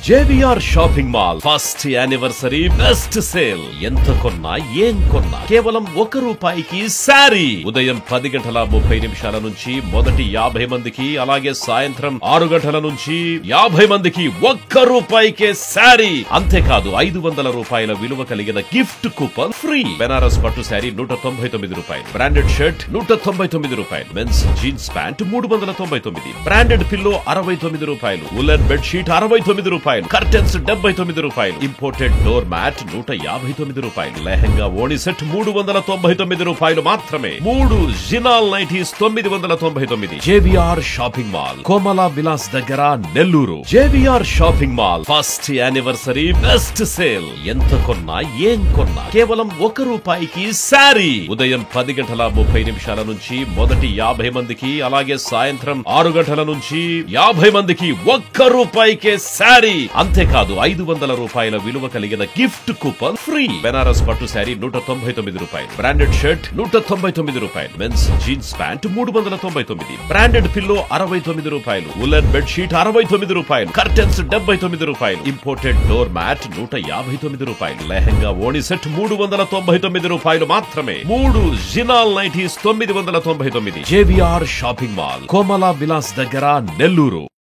JVR shopping mall first anniversary best sale. ఎంత కొన్నా ఏం కొన్నా కేవలం ₹1 శారీ. ఉదయం 10 గంటల 30 నిమిషాల నుంచి మొదటి 50 మందికి, అలాగే సాయంత్రం 6 గంటల నుంచి 50 మందికి ₹1 శారీ. అంతేకాదు ₹500 విలువ కలిగిన గిఫ్ట్ కూపన్ ఫ్రీ. బెనారస్ పట్టు sari ₹199, branded shirt ₹199, men's jeans pant $399, branded pillow ₹69, woollen bedsheet ₹69, curtains ₹79, imported door mat ₹159, lehenga ఓణి సెట్ ₹399 మాత్రమే. 3 జినాల్ nighties $999. JVR shopping mall, Komala Vilas దగ్గర, Nellore. JVR shopping mall first anniversary best sale. ఎంత కొన్నా ఏం కొన్నా కేవలం ₹1 శారీ. ఉదయం 10 గంటల 30 నిమిషాల నుంచి మొదటి 50 మందికి, అలాగే సాయంత్రం 6 గంటల నుంచి 50 మందికి ₹1 శారీ. అంతేకాదు ₹500 విలువ కలిగిన గిఫ్ట్ కూపన్ ఫ్రీ. బెనారస్ పట్టు sari ₹199, branded shirt ₹199, men's jeans pant $399, branded pillow ₹69, woollen bedsheet ₹69, curtains ₹79, imported door mat ₹159, lehenga ఓణి సెట్ ₹399 మాత్రమే. 3 జినాల్ nighties $999. JVR shopping mall, Komala Vilas దగ్గర, నెల్లూరు.